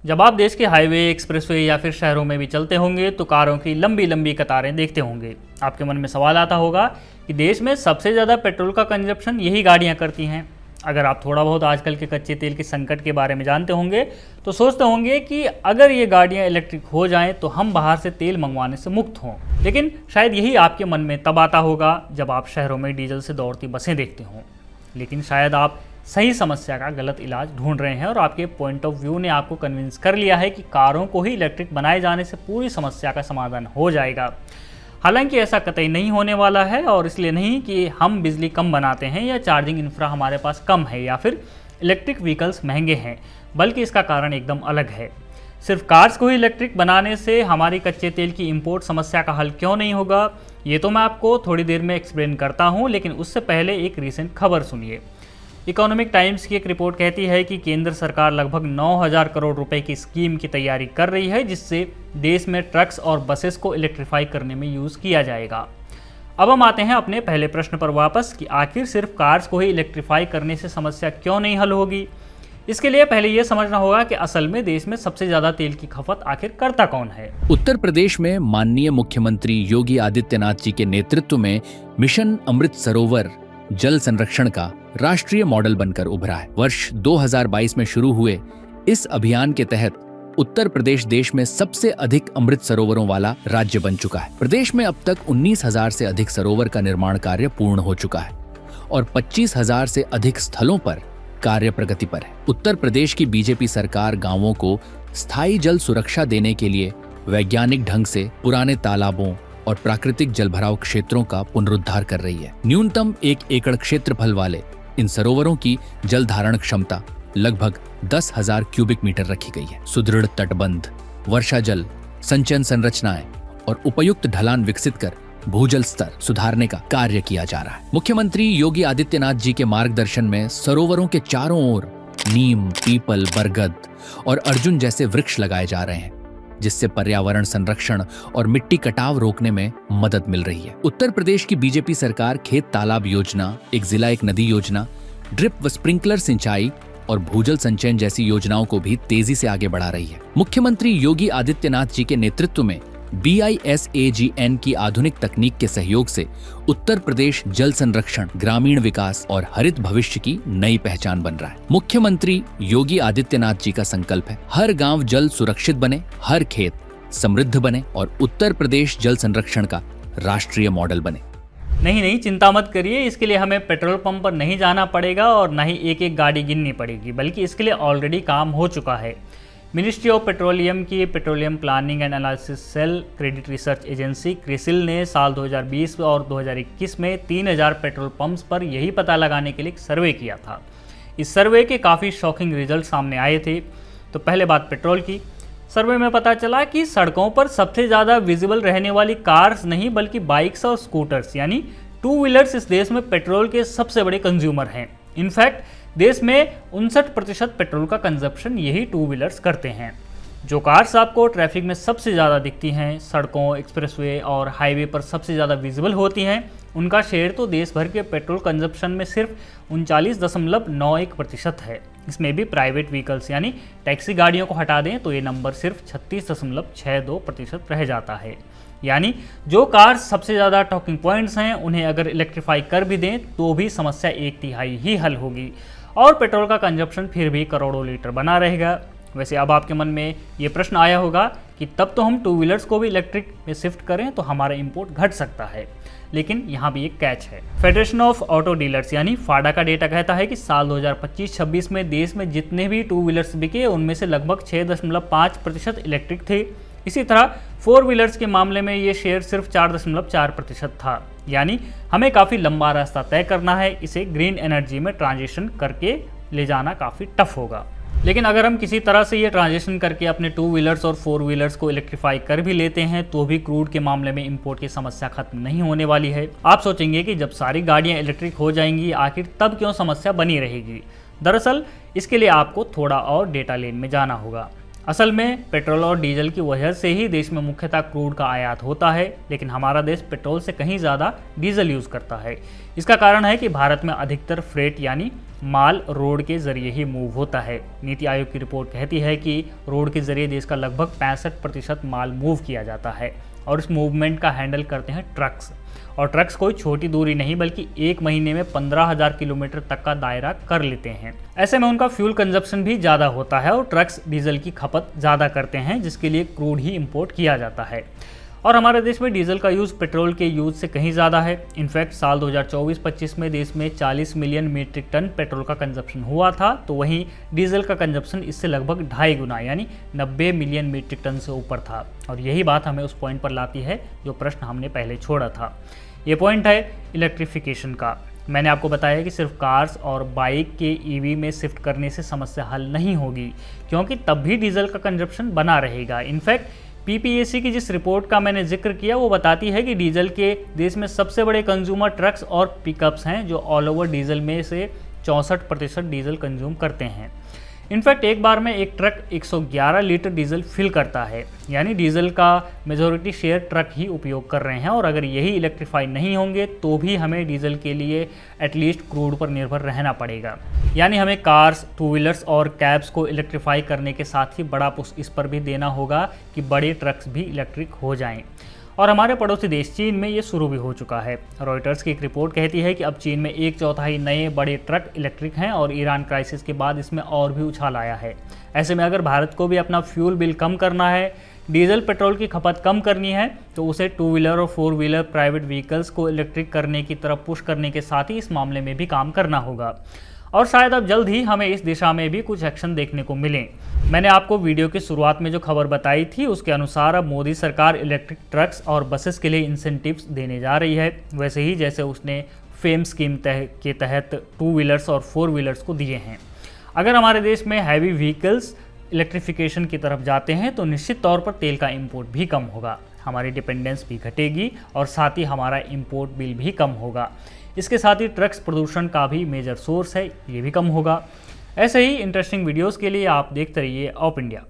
जब आप देश के हाईवे, एक्सप्रेसवे या फिर शहरों में भी चलते होंगे तो कारों की लंबी लंबी कतारें देखते होंगे। आपके मन में सवाल आता होगा कि देश में सबसे ज़्यादा पेट्रोल का कंजप्शन यही गाड़ियां करती हैं। अगर आप थोड़ा बहुत आजकल के कच्चे तेल के संकट के बारे में जानते होंगे तो सोचते होंगे कि अगर ये गाड़ियां इलेक्ट्रिक हो जाएं तो हम बाहर से तेल मंगवाने से मुक्त हों। लेकिन शायद यही आपके मन में तब आता होगा जब आप शहरों में डीजल से दौड़ती बसें देखते हों। लेकिन शायद आप सही समस्या का गलत इलाज ढूंढ रहे हैं और आपके पॉइंट ऑफ व्यू ने आपको कन्विंस कर लिया है कि कारों को ही इलेक्ट्रिक बनाए जाने से पूरी समस्या का समाधान हो जाएगा। हालांकि ऐसा कतई नहीं होने वाला है, और इसलिए नहीं कि हम बिजली कम बनाते हैं या चार्जिंग इंफ्रा हमारे पास कम है या फिर इलेक्ट्रिक व्हीकल्स महंगे हैं, बल्कि इसका कारण एकदम अलग है। सिर्फ कार्स को ही इलेक्ट्रिक बनाने से हमारी कच्चे तेल की इंपोर्ट समस्या का हल क्यों नहीं होगा, ये तो मैं आपको थोड़ी देर में एक्सप्लेन करता हूँ। लेकिन उससे पहले एक रीसेंट खबर सुनिए। इकोनॉमिक टाइम्स की एक रिपोर्ट कहती है कि केंद्र सरकार लगभग 9,000 करोड़ रुपए की स्कीम की तैयारी कर रही है, जिससे देश में ट्रक्स और बसेस को इलेक्ट्रीफाई करने में यूज़ किया जाएगा। अब हम आते हैं अपने पहले प्रश्न पर वापस कि आखिर सिर्फ कार्स को ही इलेक्ट्रीफाई करने से समस्या क्यों नहीं हल होगी। इसके लिए पहले यह समझना होगा कि असल में देश में सबसे ज्यादा तेल की खपत आखिर करता कौन है। उत्तर प्रदेश में माननीय मुख्यमंत्री योगी आदित्यनाथ जी के नेतृत्व में मिशन अमृत सरोवर जल संरक्षण का राष्ट्रीय मॉडल बनकर उभरा है। वर्ष 2022 में शुरू हुए इस अभियान के तहत उत्तर प्रदेश देश में सबसे अधिक अमृत सरोवरों वाला राज्य बन चुका है। प्रदेश में अब तक 19,000 से अधिक सरोवर का निर्माण कार्य पूर्ण हो चुका है और 25,000 से अधिक स्थलों पर कार्य प्रगति पर है। उत्तर प्रदेश की बीजेपी सरकार गांवों को स्थायी जल सुरक्षा देने के लिए वैज्ञानिक ढंग से पुराने तालाबों और प्राकृतिक जलभराव क्षेत्रों का पुनरुद्धार कर रही है। न्यूनतम 1 एकड़ क्षेत्रफल वाले इन सरोवरों की जल धारण क्षमता लगभग 10,000 क्यूबिक मीटर रखी गई है। सुदृढ़ तटबंध, वर्षा जल संचयन संरचनाएं और उपयुक्त ढलान विकसित कर भूजल स्तर सुधारने का कार्य किया जा रहा है। मुख्यमंत्री योगी आदित्यनाथ जी के मार्गदर्शन में सरोवरों के चारों ओर नीम, पीपल, बरगद और अर्जुन जैसे वृक्ष लगाए जा रहे हैं, जिससे पर्यावरण संरक्षण और मिट्टी कटाव रोकने में मदद मिल रही है। उत्तर प्रदेश की बीजेपी सरकार खेत तालाब योजना, एक जिला एक नदी योजना, ड्रिप व स्प्रिंकलर सिंचाई और भूजल संचयन जैसी योजनाओं को भी तेजी से आगे बढ़ा रही है। मुख्यमंत्री योगी आदित्यनाथ जी के नेतृत्व में BISAGN की आधुनिक तकनीक के सहयोग से उत्तर प्रदेश जल संरक्षण, ग्रामीण विकास और हरित भविष्य की नई पहचान बन रहा है। मुख्यमंत्री योगी आदित्यनाथ जी का संकल्प है, हर गांव जल सुरक्षित बने, हर खेत समृद्ध बने और उत्तर प्रदेश जल संरक्षण का राष्ट्रीय मॉडल बने। नहीं, चिंता मत करिए। इसके लिए हमें पेट्रोल पंप पर नहीं जाना पड़ेगा और ना ही एक एक गाड़ी गिननी पड़ेगी, बल्कि इसके लिए ऑलरेडी काम हो चुका है। मिनिस्ट्री ऑफ पेट्रोलियम की petroleum planning and analysis cell credit research agency CRISIL ने साल 2020 और 2021 में 3,000 पेट्रोल पंप्स पर यही पता लगाने के लिए एक सर्वे किया था। इस सर्वे के काफ़ी शॉकिंग रिजल्ट सामने आए थे। तो पहले बात पेट्रोल की। सर्वे में पता चला कि सड़कों पर सबसे ज़्यादा विजिबल रहने वाली कार्स नहीं बल्कि बाइक्स और स्कूटर्स यानी 2 व्हीलर्स इस देश में पेट्रोल के सबसे बड़े कंज्यूमर हैं। इनफैक्ट देश में 59% पेट्रोल का कंजप्शन यही 2 व्हीलर्स करते हैं। जो कार्स आपको ट्रैफिक में सबसे ज़्यादा दिखती हैं, सड़कों, एक्सप्रेसवे और हाईवे पर सबसे ज़्यादा विजिबल होती हैं, उनका शेयर तो देश भर के पेट्रोल कंजप्शन में सिर्फ 39.91% है। इसमें भी प्राइवेट व्हीकल्स यानी टैक्सी गाड़ियों को हटा दें तो ये नंबर सिर्फ 36.62% रह जाता है। यानी जो कार्स सबसे ज़्यादा टॉकिंग पॉइंट्स हैं उन्हें अगर इलेक्ट्रीफाई कर भी दें तो भी समस्या 1/3 ही हल होगी और पेट्रोल का कंजप्शन फिर भी करोड़ों लीटर बना रहेगा। वैसे अब आपके मन में ये प्रश्न आया होगा कि तब तो हम 2 व्हीलर्स को भी इलेक्ट्रिक में शिफ्ट करें तो हमारा इंपोर्ट घट सकता है। लेकिन यहाँ भी एक कैच है। फेडरेशन ऑफ ऑटो डीलर्स यानी फाडा का डेटा कहता है कि साल 2025-26 में देश में जितने भी 2 व्हीलर्स बिके उनमें से लगभग 6.5% इलेक्ट्रिक थे। इसी तरह 4 व्हीलर्स के मामले में ये शेयर सिर्फ 4.4% था। यानी हमें काफ़ी लंबा रास्ता तय करना है। इसे ग्रीन एनर्जी में ट्रांजिशन करके ले जाना काफ़ी टफ होगा। लेकिन अगर हम किसी तरह से ये ट्रांजिशन करके अपने 2 व्हीलर्स और 4 व्हीलर्स को इलेक्ट्रीफाई कर भी लेते हैं तो भी क्रूड के मामले में इंपोर्ट की समस्या खत्म नहीं होने वाली है। आप सोचेंगे कि जब सारी गाड़ियां इलेक्ट्रिक हो जाएंगी आखिर तब क्यों समस्या बनी रहेगी। दरअसल इसके लिए आपको थोड़ा और डेटा लेन में जाना होगा। असल में पेट्रोल और डीजल की वजह से ही देश में मुख्यतः क्रूड का आयात होता है, लेकिन हमारा देश पेट्रोल से कहीं ज़्यादा डीजल यूज़ करता है। इसका कारण है कि भारत में अधिकतर फ्रेट यानी माल रोड के जरिए ही मूव होता है। नीति आयोग की रिपोर्ट कहती है कि रोड के जरिए देश का लगभग 65% माल मूव किया जाता है और इस मूवमेंट का हैंडल करते हैं ट्रक्स। और ट्रक्स कोई छोटी दूरी नहीं बल्कि एक महीने में 15,000 किलोमीटर तक का दायरा कर लेते हैं। ऐसे में उनका फ्यूल कंजप्शन भी ज़्यादा होता है और ट्रक्स डीजल की खपत ज़्यादा करते हैं, जिसके लिए क्रूड ही इंपोर्ट किया जाता है। और हमारे देश में डीजल का यूज़ पेट्रोल के यूज़ से कहीं ज़्यादा है। इनफैक्ट साल 2024-25 में देश में 40 मिलियन मीट्रिक टन पेट्रोल का कंजप्शन हुआ था, तो वहीं डीजल का कंजप्शन इससे लगभग 2.5 गुना यानी 90 मिलियन मीट्रिक टन से ऊपर था। और यही बात हमें उस पॉइंट पर लाती है जो प्रश्न हमने पहले छोड़ा था। ये पॉइंट है इलेक्ट्रिफिकेशन का। मैंने आपको बताया कि सिर्फ कार्स और बाइक के ईवी में शिफ्ट करने से समस्या हल नहीं होगी, क्योंकि तब भी डीजल का कंजप्शन बना रहेगा। इनफैक्ट पीपीएसी की जिस रिपोर्ट का मैंने जिक्र किया वो बताती है कि डीजल के देश में सबसे बड़े कंज्यूमर ट्रक्स और पिकअप्स हैं, जो ऑल ओवर डीजल में से 64% डीजल कंज्यूम करते हैं। इनफैक्ट एक बार में एक ट्रक 111 लीटर डीजल फिल करता है, यानी डीजल का मेजॉरिटी शेयर ट्रक ही उपयोग कर रहे हैं। और अगर यही इलेक्ट्रीफाई नहीं होंगे तो भी हमें डीजल के लिए एटलीस्ट क्रूड पर निर्भर रहना पड़ेगा। यानी हमें कार्स, टू व्हीलर्स और कैब्स को इलेक्ट्रीफाई करने के साथ ही बड़ा पुश इस पर भी देना होगा कि बड़े ट्रक्स भी इलेक्ट्रिक हो जाएं। और हमारे पड़ोसी देश चीन में ये शुरू भी हो चुका है। रॉयटर्स की एक रिपोर्ट कहती है कि अब चीन में 1/4 नए बड़े ट्रक इलेक्ट्रिक हैं और ईरान क्राइसिस के बाद इसमें और भी उछाल आया है। ऐसे में अगर भारत को भी अपना फ्यूल बिल कम करना है, डीजल पेट्रोल की खपत कम करनी है, तो उसे टू व्हीलर और फोर व्हीलर प्राइवेट व्हीकल्स को इलेक्ट्रिक करने की तरफ पुश करने के साथ ही इस मामले में भी काम करना होगा। और शायद अब जल्द ही हमें इस दिशा में भी कुछ एक्शन देखने को मिले। मैंने आपको वीडियो की शुरुआत में जो खबर बताई थी उसके अनुसार अब मोदी सरकार इलेक्ट्रिक ट्रक्स और बसेस के लिए इंसेंटिव्स देने जा रही है, वैसे ही जैसे उसने फेम स्कीम के तहत टू व्हीलर्स और फोर व्हीलर्स को दिए हैं। अगर हमारे देश में हैवी व्हीकल्स इलेक्ट्रिफिकेशन की तरफ जाते हैं तो निश्चित तौर पर तेल का इंपोर्ट भी कम होगा, हमारी डिपेंडेंस भी घटेगी और साथ ही हमारा इंपोर्ट बिल भी कम होगा। इसके साथ ही ट्रक्स प्रदूषण का भी मेजर सोर्स है, ये भी कम होगा। ऐसे ही इंटरेस्टिंग वीडियोस के लिए आप देखते रहिए ऑप इंडिया।